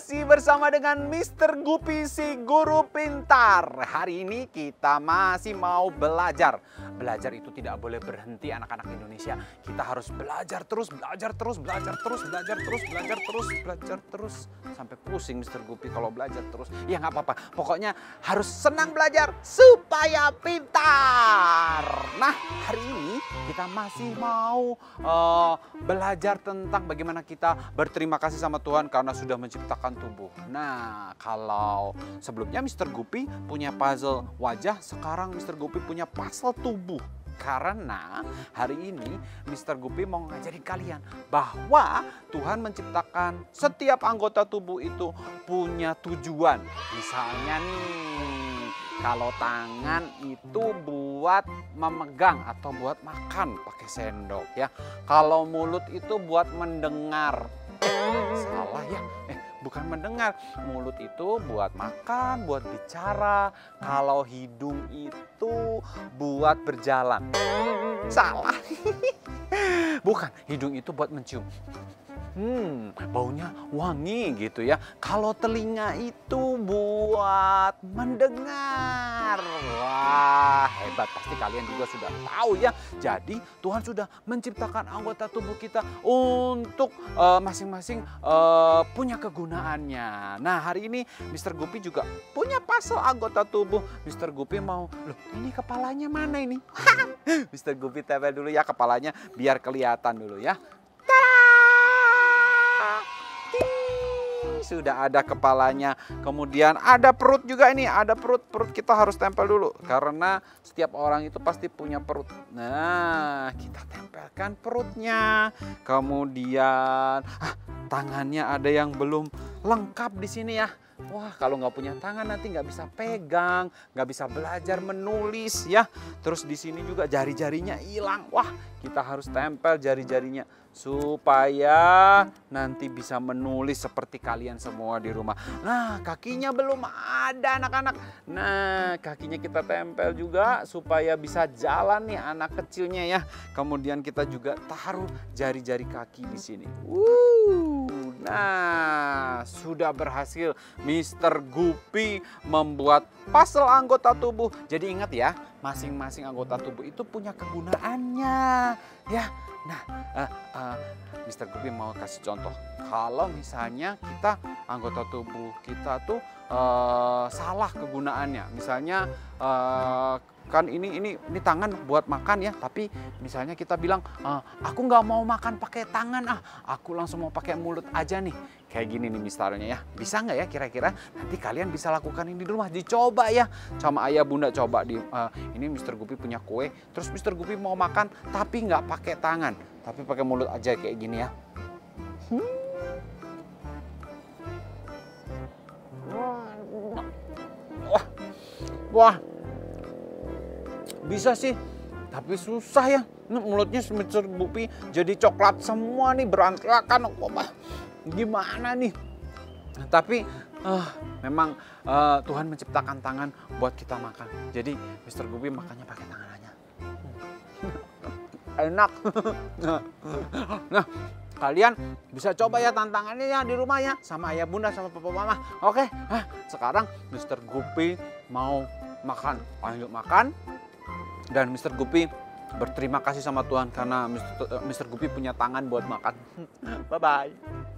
Masih bersama dengan Mr. Guppy si guru pintar. Hari ini kita masih mau belajar. Belajar itu tidak boleh berhenti anak-anak Indonesia. Kita harus belajar terus, belajar terus, belajar terus, belajar terus, belajar terus, belajar terus. Sampai pusing Mr. Guppy kalau belajar terus. Ya nggak apa-apa, pokoknya harus senang belajar supaya pintar. Nah, hari ini kita masih mau belajar tentang bagaimana kita berterima kasih sama Tuhan karena sudah menciptakan tubuh. Nah, kalau sebelumnya Mr. Guppy punya puzzle wajah, sekarang Mr. Guppy punya puzzle tubuh. Karena hari ini Mr. Guppy mau ngajarin kalian bahwa Tuhan menciptakan setiap anggota tubuh itu punya tujuan. Misalnya nih, kalau tangan itu buat memegang atau buat makan pakai sendok ya. Kalau mulut itu buat mendengar. Salah ya, bukan mendengar. Mulut itu buat makan, buat bicara. Kalau hidung itu buat berjalan. Salah. Bukan, hidung itu buat mencium. Baunya wangi gitu ya. Kalau telinga itu buat mendengar. Wah, hebat, pasti kalian juga sudah tahu ya. Jadi Tuhan sudah menciptakan anggota tubuh kita untuk masing-masing punya kegunaannya. Nah, hari ini Mr. Guppy juga punya puzzle anggota tubuh. Mr. Guppy mau, loh ini kepalanya mana ini? Mr. Guppy tempel dulu ya kepalanya biar kelihatan dulu ya. Sudah ada kepalanya, kemudian ada perut juga ini, ada perut kita harus tempel dulu karena setiap orang itu pasti punya perut. Nah, kita tempelkan perutnya, kemudian tangannya ada yang belum lengkap di sini ya. Wah, kalau nggak punya tangan nanti nggak bisa pegang, nggak bisa belajar menulis ya. Terus di sini juga jari-jarinya hilang. Wah, kita harus tempel jari-jarinya supaya nanti bisa menulis seperti kalian semua di rumah. Nah, kakinya belum ada anak-anak. Nah, kakinya kita tempel juga supaya bisa jalan nih anak kecilnya ya. Kemudian kita juga taruh jari-jari kaki di sini. Nah, sudah berhasil Mr. Guppy membuat puzzle anggota tubuh. Jadi ingat ya, masing-masing anggota tubuh itu punya kegunaannya. Ya, nah, Mr. Guppy mau kasih contoh. Kalau misalnya kita anggota tubuh kita tuh salah kegunaannya. Misalnya kan ini tangan buat makan ya, tapi misalnya kita bilang aku nggak mau makan pakai tangan, aku langsung mau pakai mulut aja nih. Kayak gini nih misalnya ya, bisa nggak ya kira-kira? Nanti kalian bisa lakukan ini di rumah, dicoba ya sama ayah bunda. Coba ini Mr. Guppy punya kue, terus Mr. Guppy mau makan tapi nggak pakai tangan, tapi pakai mulut aja kayak gini ya. Wah, bisa sih, tapi susah ya. Mulutnya Mr. Guppy jadi coklat semua nih, berantakan. Wah, gimana nih? Tapi memang Tuhan menciptakan tangan buat kita makan. Jadi Mr. Guppy makannya pakai tangan aja. Enak. Nah, kalian bisa coba ya tantangannya ya di rumah ya sama ayah bunda sama papa mama. Oke, sekarang Mr. Guppy mau makan. Lanjut makan. Dan Mr. Guppy berterima kasih sama Tuhan karena Mr. Guppy punya tangan buat makan. Bye-bye.